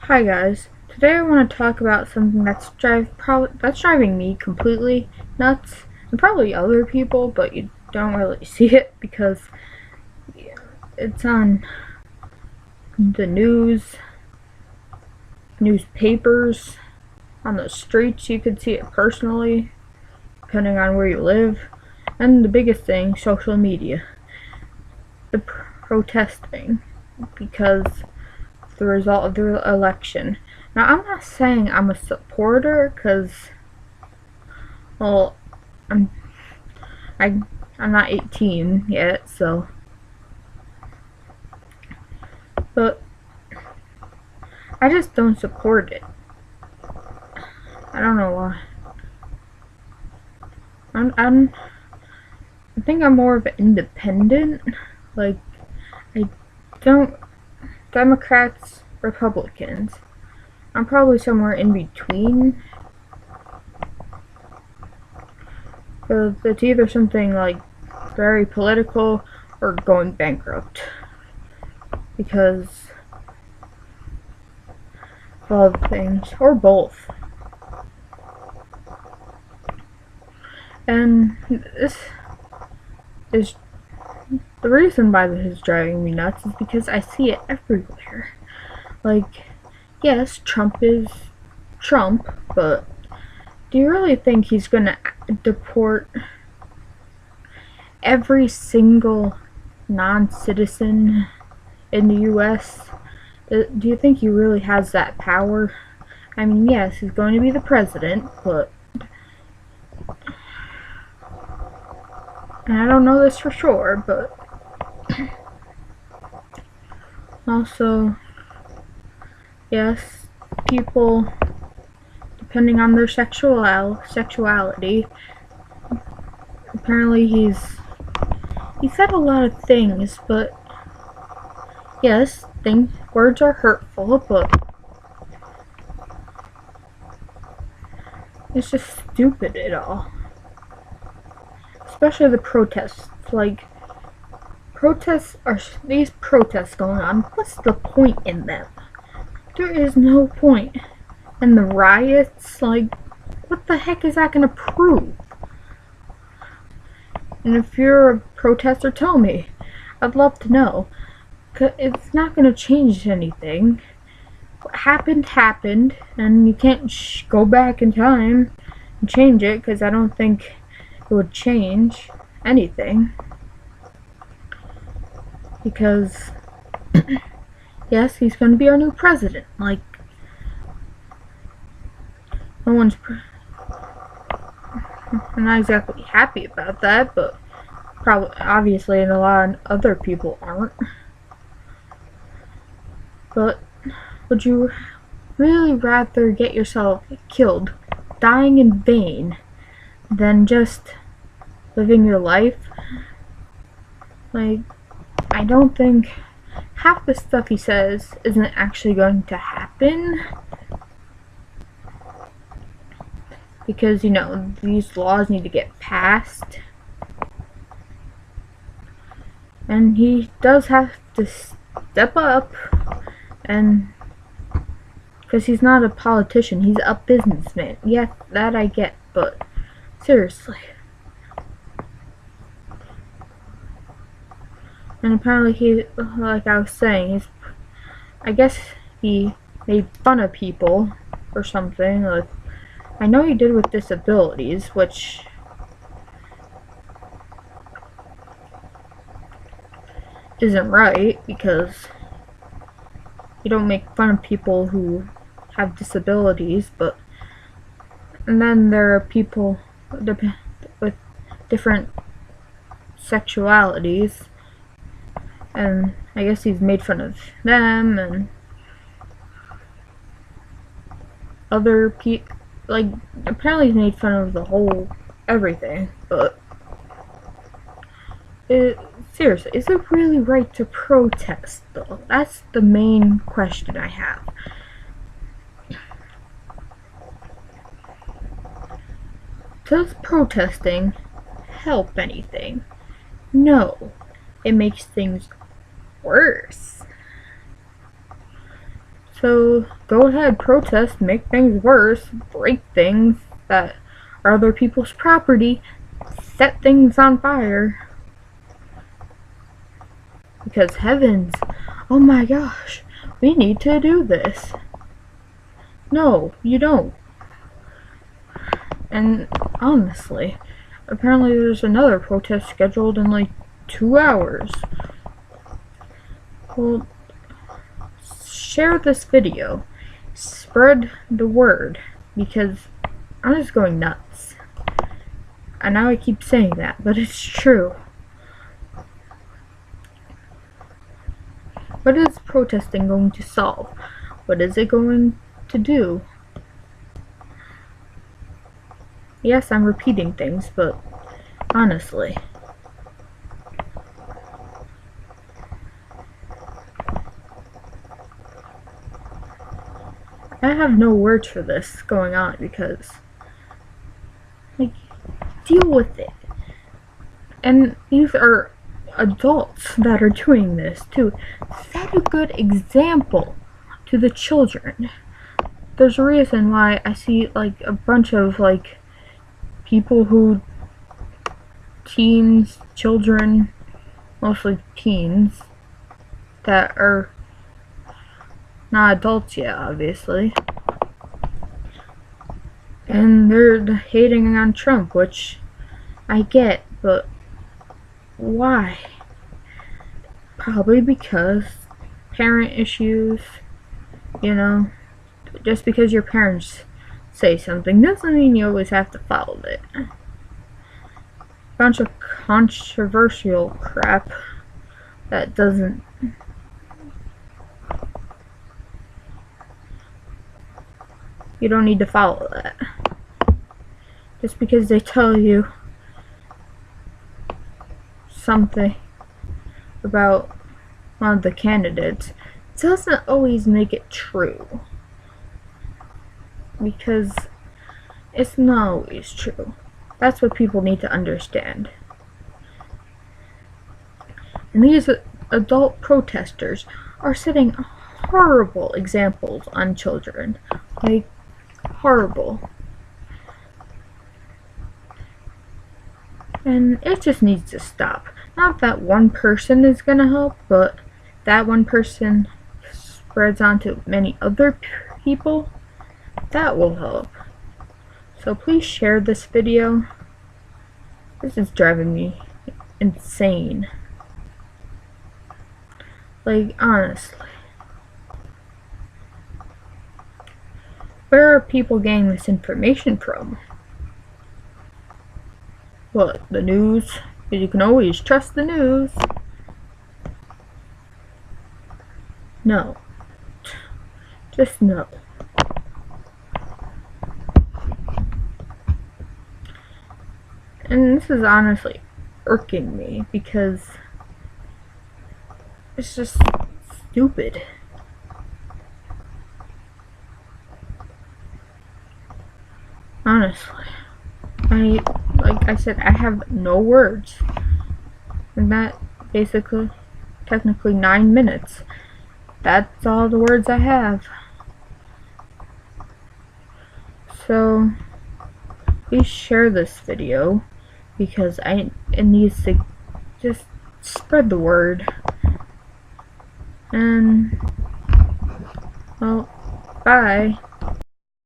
Hi guys. Today I want to talk about something that's driving me completely nuts, and probably other people, but you don't really see it because it's on the newspapers, on the streets. You could see it personally, depending on where you live, and the biggest thing, social media, the protesting, because the result of the election. Now, I'm not saying I'm a supporter, because, well, I'm I I'm not 18 yet, so, but I just don't support it. I don't know why. I think I'm more of an independent. Like, I don't Democrats, Republicans. I'm probably somewhere in between. So it's either something like very political or going bankrupt, because of all the things, or both. And this is the reason why this is driving me nuts, is because I see it everywhere. Like, yes, Trump is Trump, but do you really think he's gonna deport every single non-citizen in the US? Do you think he really has that power? I mean, yes, he's going to be the president, but, and I don't know this for sure, but also, yes, people, depending on their sexuality, apparently he said a lot of things, but yes, words are hurtful, but it's just stupid at all. Especially the protests. Like, these protests going on, what's the point in them? There is no point. And the riots, like, what the heck is that gonna prove? And if you're a protester, tell me. I'd love to know. 'Cause it's not gonna change anything. What happened, and you can't go back in time and change it, because I don't think it would change anything. Because, yes, he's going to be our new president. Like, no one's I'm not exactly happy about that, but obviously, and a lot of other people aren't. But would you really rather get yourself killed, dying in vain, than just living your life? Like, I don't think half the stuff he says isn't actually going to happen, because, these laws need to get passed, and he does have to step up, and because he's not a politician, he's a businessman. Yeah, that I get, but seriously. And apparently like I was saying, I guess he made fun of people or something. Like, I know he did with disabilities, which isn't right, because you don't make fun of people who have disabilities, and then there are people with different sexualities, and I guess he's made fun of them, and other people, like, apparently he's made fun of the whole everything, but seriously, is it really right to protest, though? That's the main question I have. Does protesting help anything? No. It makes things worse. So go ahead, protest, make things worse, break things that are other people's property, set things on fire. Because heavens, oh my gosh, we need to do this. No, you don't. And honestly, apparently there's another protest scheduled in like 2 hours. Well, share this video. Spread the word, because I'm just going nuts. I know I keep saying that, but it's true. What is protesting going to solve? What is it going to do? Yes, I'm repeating things, but honestly. I have no words for this going on because, like, deal with it. And these are adults that are doing this too. Set a good example to the children. There's a reason why I see like a bunch of like people who, teens, children, mostly teens, that are not adults yet, obviously. And they're hating on Trump, which I get, but why? Probably because parent issues, you know. Just because your parents say something doesn't mean you always have to follow it. Bunch of controversial crap that doesn't. You don't need to follow that. Just because they tell you something about one of the candidates doesn't always make it true. Because it's not always true. That's what people need to understand. And these adult protesters are setting horrible examples on children. Like, horrible. And it just needs to stop. Not that one person is gonna help, but that one person spreads onto many other people. That will help. So please share this video. This is driving me insane. Like, honestly. Where are people getting this information from? What, the news? You can always trust the news. No. Just no. And this is honestly irking me because it's just stupid. Honestly. Like I said, I have no words. And that basically, technically 9 minutes. That's all the words I have. So, please share this video because it needs to just spread the word. And, well, bye.